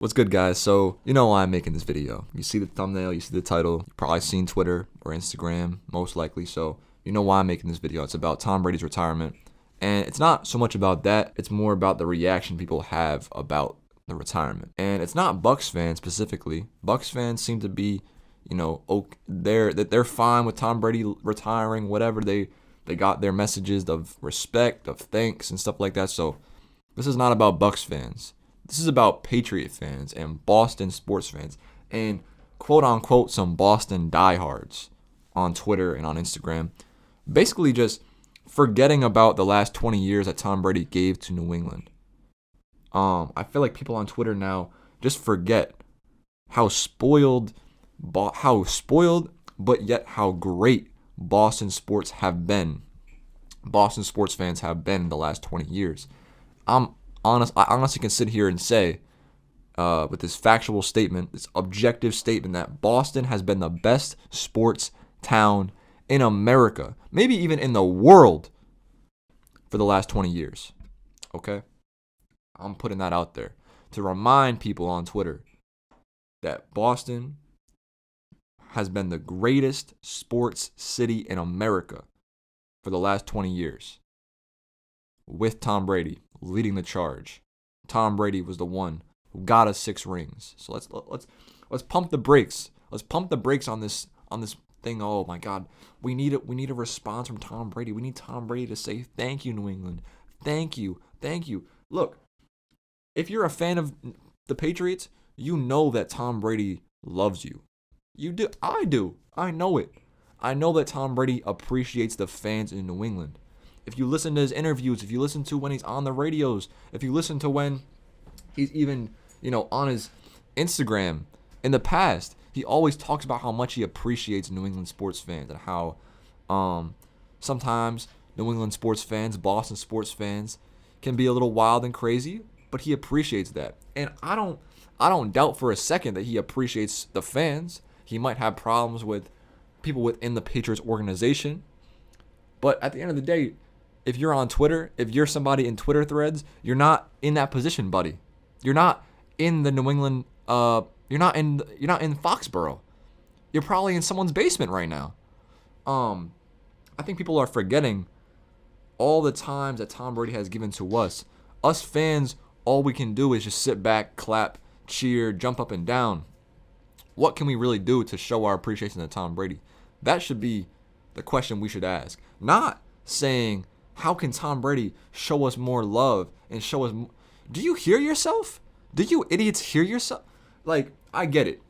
What's good, guys? So, you know why I'm making this video. You see the thumbnail, you see the title. You've probably seen Twitter or Instagram, most likely. So, you know why I'm making this video. It's about Tom Brady's retirement. And it's not so much about that. It's more about the reaction people have about the retirement. And it's not Bucks fans specifically. Bucks fans seem to be, they're fine with Tom Brady retiring, whatever. They got their messages of respect, of thanks, and stuff like that. So, this is not about Bucks fans. This is about Patriot fans and Boston sports fans and quote unquote some Boston diehards on Twitter and on Instagram. Basically just forgetting about the last 20 years that Tom Brady gave to New England. I feel like people on Twitter now just forget how spoiled but yet how great Boston sports have been. Boston sports fans have been in the last 20 years. I honestly can sit here and say, with this factual statement, this objective statement, that Boston has been the best sports town in America, maybe even in the world, for the last 20 years. Okay? I'm putting that out there to remind people on Twitter that Boston has been the greatest sports city in America for the last 20 years, with Tom Brady leading the charge. Tom Brady was the one who got us 6 rings. So let's pump the brakes. Let's pump the brakes on this thing. Oh my God, we need a response from Tom Brady. We need Tom Brady to say thank you, New England. Thank you. Look, if you're a fan of the Patriots, you know that Tom Brady loves you. You do. I do. I know it. I know that Tom Brady appreciates the fans in New England. If you listen to his interviews, if you listen to when he's on the radios, if you listen to when he's even, on his Instagram in the past, he always talks about how much he appreciates New England sports fans and how sometimes New England sports fans, Boston sports fans can be a little wild and crazy, but he appreciates that. And I don't doubt for a second that he appreciates the fans. He might have problems with people within the Patriots organization, but at the end of the day, if you're on Twitter, if you're somebody in Twitter threads, you're not in that position, buddy. You're not in the New England. You're not in Foxborough. You're probably in someone's basement right now. I think people are forgetting all the times that Tom Brady has given to us. Us fans, all we can do is just sit back, clap, cheer, jump up and down. What can we really do to show our appreciation to Tom Brady? That should be the question we should ask. Not saying, how can Tom Brady show us more love and show us... Do you hear yourself? Do you idiots hear yourself? Like, I get it,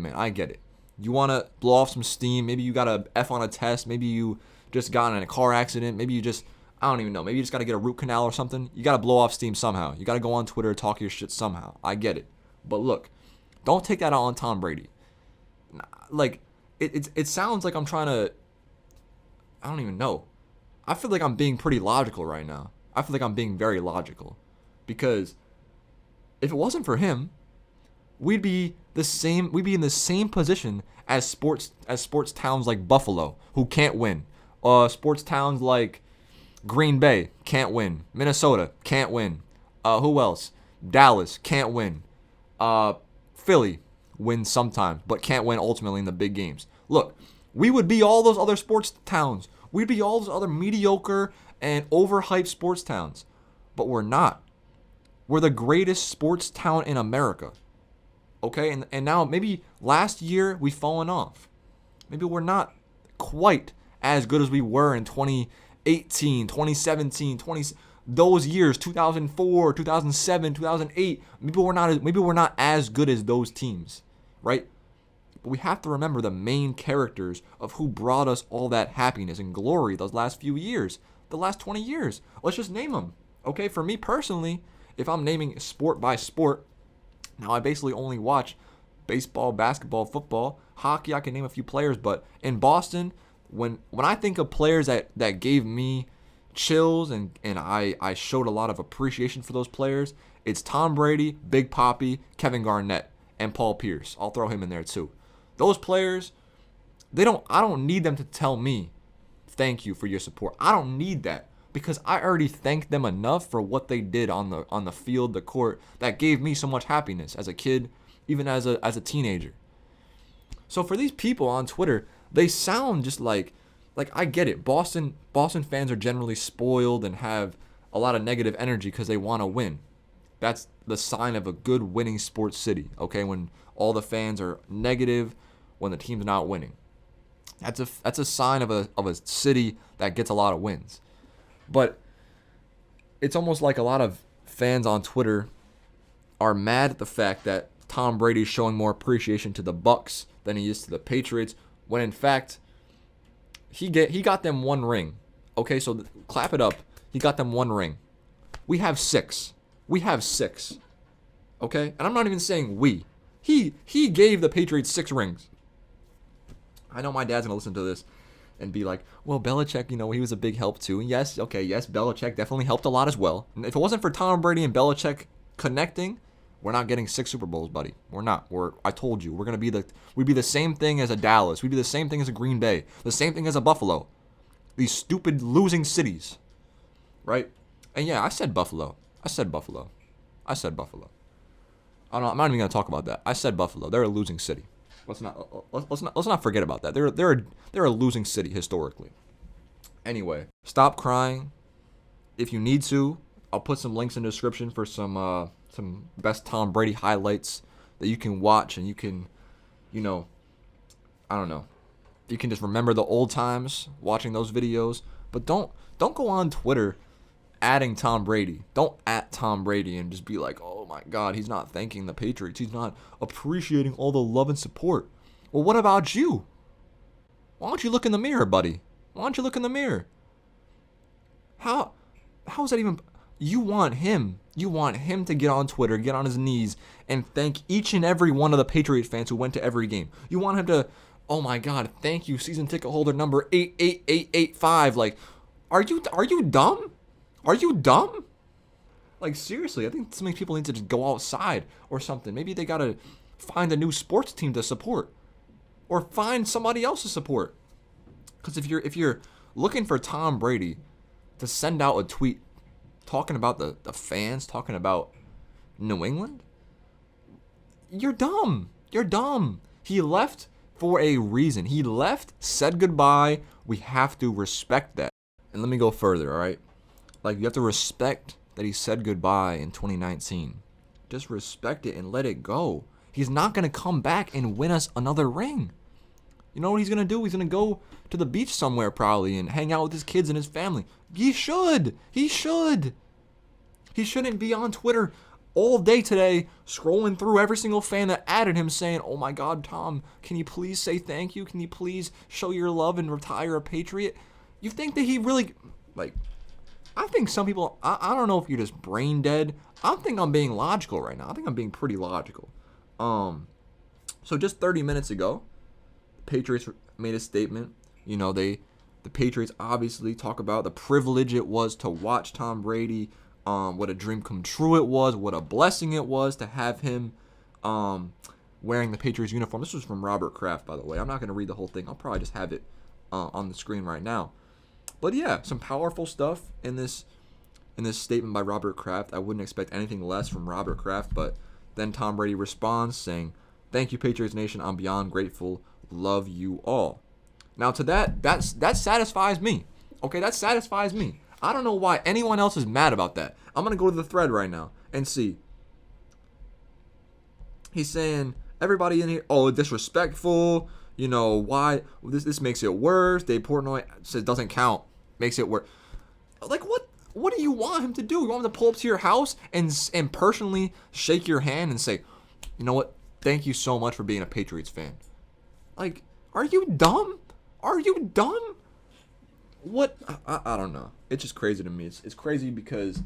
man. I get it. You want to blow off some steam. Maybe you got a F on a test. Maybe you just got in a car accident. Maybe you just... I don't even know. Maybe you just got to get a root canal or something. You got to blow off steam somehow. You got to go on Twitter, talk your shit somehow. I get it. But look, don't take that out on Tom Brady. Like, it sounds like I'm trying to... I don't even know. I feel like I'm being pretty logical right now. I feel like I'm being very logical. Because if it wasn't for him, we'd be in the same position as sports towns like Buffalo, who can't win. Sports towns like Green Bay can't win. Minnesota can't win. Who else? Dallas can't win. Philly wins sometimes, but can't win ultimately in the big games. Look, we would be all those other sports towns. We'd be all those other mediocre and overhyped sports towns. But we're not. We're the greatest sports town in America. Okay? And now maybe last year we've fallen off. Maybe we're not quite as good as we were in 2018, 2017, those years, 2004, 2007, 2008. Maybe we're not as good as those teams, right? But we have to remember the main characters of who brought us all that happiness and glory those last few years, the last 20 years. Let's just name them. Okay, for me personally, if I'm naming sport by sport, now I basically only watch baseball, basketball, football, hockey. I can name a few players, but in Boston, when I think of players that gave me chills and I showed a lot of appreciation for those players, it's Tom Brady, Big Papi, Kevin Garnett, and Paul Pierce. I'll throw him in there too. Those players, I don't need them to tell me thank you for your support. I don't need that because I already thanked them enough for what they did on the field, the court, that gave me so much happiness as a kid, even as a teenager. So for these people on Twitter, they sound just like I get it. Boston fans are generally spoiled and have a lot of negative energy because they want to win. That's the sign of a good winning sports city, okay? When all the fans are negative, when the team's not winning. That's a sign of a city that gets a lot of wins. But it's almost like a lot of fans on Twitter are mad at the fact that Tom Brady's showing more appreciation to the Bucs than he is to the Patriots, when in fact he got them one ring. Okay, so clap it up. He got them one ring. We have 6. Okay? And I'm not even saying we. He gave the Patriots 6 rings. I know my dad's going to listen to this and be like, well, Belichick, he was a big help too. And yes, Belichick definitely helped a lot as well. And if it wasn't for Tom Brady and Belichick connecting, we're not getting 6 Super Bowls, buddy. We're not. I told you, we'd be the same thing as a Dallas. We'd be the same thing as a Green Bay. The same thing as a Buffalo. These stupid losing cities. Right? And yeah, I said Buffalo. I don't know, I'm not even gonna talk about that. I said Buffalo. They're a losing city. Let's not forget about that. They're a losing city historically. Anyway, stop crying. If you need to, I'll put some links in the description for some best Tom Brady highlights that you can watch, and you can, I don't know. You can just remember the old times watching those videos. But don't go on Twitter adding Tom Brady. Don't at Tom Brady and just be like, oh my God, he's not thanking the Patriots. He's not appreciating all the love and support. Well, what about you? Why don't you look in the mirror, buddy? Why don't you look in the mirror? How is that even... You want him to get on Twitter, get on his knees, and thank each and every one of the Patriot fans who went to every game. You want him to, oh my God, thank you, season ticket holder number 88885. Like, are you dumb? Are you dumb? Like, seriously, I think some of these people need to just go outside or something. Maybe they gotta find a new sports team to support, or find somebody else to support. Because if you're looking for Tom Brady to send out a tweet talking about the fans, talking about New England, you're dumb. You're dumb. He left for a reason. He left, said goodbye. We have to respect that. And let me go further, all right? Like, you have to respect that he said goodbye in 2019. Just respect it and let it go. He's not going to come back and win us another ring. You know what he's going to do? He's going to go to the beach somewhere probably and hang out with his kids and his family. He should. He should. He shouldn't be on Twitter all day today scrolling through every single fan that added him saying, oh my God, Tom, can you please say thank you? Can you please show your love and retire a Patriot? You think that he really, like, I think some people, I don't know if you're just brain dead. I think I'm being logical right now. I think I'm being pretty logical. So just 30 minutes ago, the Patriots made a statement. The Patriots obviously talk about the privilege it was to watch Tom Brady, what a dream come true it was, what a blessing it was to have him wearing the Patriots uniform. This was from Robert Kraft, by the way. I'm not going to read the whole thing. I'll probably just have it on the screen right now. But yeah, some powerful stuff in this statement by Robert Kraft. I wouldn't expect anything less from Robert Kraft, but then Tom Brady responds saying, "Thank you, Patriots Nation. I'm beyond grateful. Love you all." Now to that satisfies me. Okay, that satisfies me. I don't know why anyone else is mad about that. I'm going to go to the thread right now and see. He's saying, everybody in here, oh, disrespectful. Why? This makes it worse. Dave Portnoy says doesn't count. Makes it worse. Like, what do you want him to do? You want him to pull up to your house and personally shake your hand and say, you know what? Thank you so much for being a Patriots fan. Like, are you dumb? Are you dumb? What? I don't know. It's just crazy to me. It's crazy because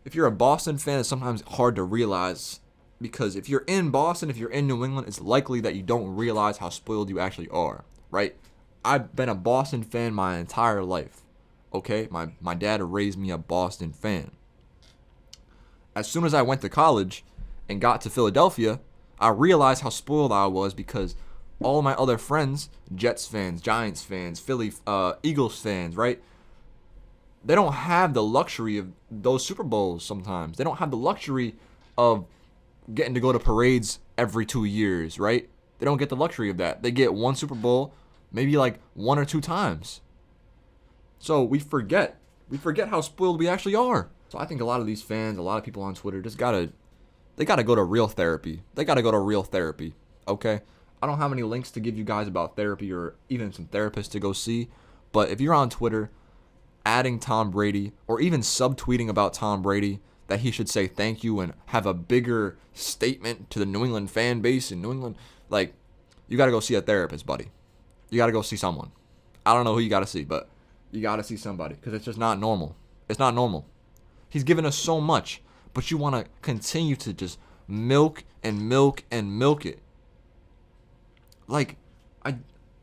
if you're a Boston fan, it's sometimes hard to realize, because if you're in Boston, if you're in New England, it's likely that you don't realize how spoiled you actually are, right? I've been a Boston fan my entire life, okay? My dad raised me a Boston fan. As soon as I went to college and got to Philadelphia, I realized how spoiled I was because all my other friends, Jets fans, Giants fans, Eagles fans, right? They don't have the luxury of those Super Bowls sometimes. They don't have the luxury of getting to go to parades every 2 years, right? They don't get the luxury of that. They get one Super Bowl, maybe like 1 or 2 times. So we forget. We forget how spoiled we actually are. So I think a lot of these fans, a lot of people on Twitter they gotta go to real therapy. They gotta go to real therapy. Okay? I don't have any links to give you guys about therapy or even some therapists to go see. But if you're on Twitter adding Tom Brady or even subtweeting about Tom Brady that he should say thank you and have a bigger statement to the New England fan base in New England, like, you got to go see a therapist, buddy. You got to go see someone. I don't know who you got to see, but you got to see somebody because it's just not normal. It's not normal. He's given us so much, but you want to continue to just milk and milk and milk it. Like,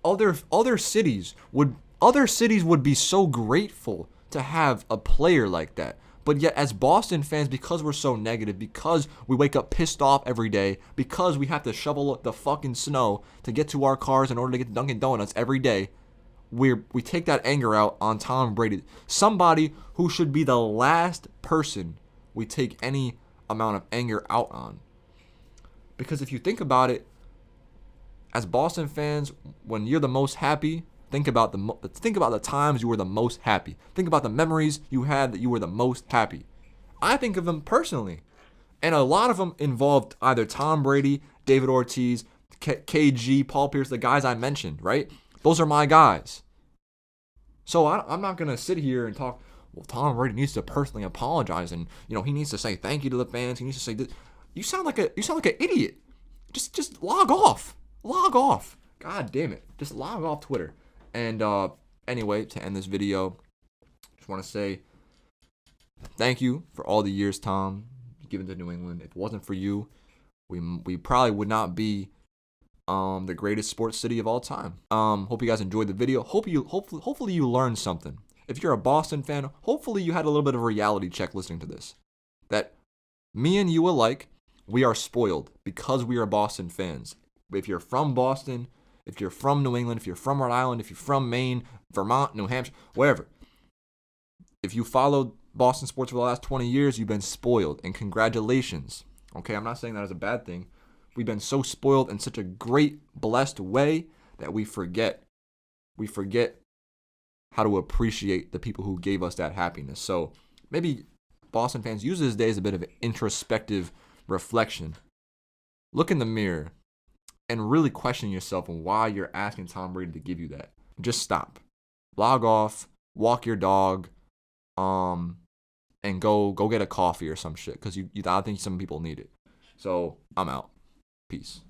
other cities would be so grateful to have a player like that. But yet, as Boston fans, because we're so negative, because we wake up pissed off every day, because we have to shovel the fucking snow to get to our cars in order to get to Dunkin' Donuts every day, we take that anger out on Tom Brady. Somebody who should be the last person we take any amount of anger out on. Because if you think about it, as Boston fans, when you're the most happy, think about the times you were the most happy. Think about the memories you had that you were the most happy. I think of them personally, and a lot of them involved either Tom Brady, David Ortiz, KG, Paul Pierce, the guys I mentioned. Right? Those are my guys. So I'm not gonna sit here and talk. Well, Tom Brady needs to personally apologize, and he needs to say thank you to the fans. He needs to say this. You sound like an idiot. Just log off. Log off. God damn it. Just log off Twitter. And anyway, to end this video, just want to say thank you for all the years, Tom, given to New England. If it wasn't for you, we probably would not be the greatest sports city of all time. Hope you guys enjoyed the video. Hopefully you learned something. If you're a Boston fan, hopefully you had a little bit of a reality check listening to this. That me and you alike, we are spoiled because we are Boston fans. If you're from Boston, if you're from New England, if you're from Rhode Island, if you're from Maine, Vermont, New Hampshire, wherever, if you followed Boston sports for the last 20 years, you've been spoiled. And congratulations. Okay, I'm not saying that as a bad thing. We've been so spoiled in such a great, blessed way that we forget. We forget how to appreciate the people who gave us that happiness. So maybe Boston fans use this day as a bit of an introspective reflection. Look in the mirror and really question yourself on why you're asking Tom Brady to give you that. Just stop. Log off, walk your dog, and go get a coffee or some shit, because I think some people need it. So I'm out. Peace.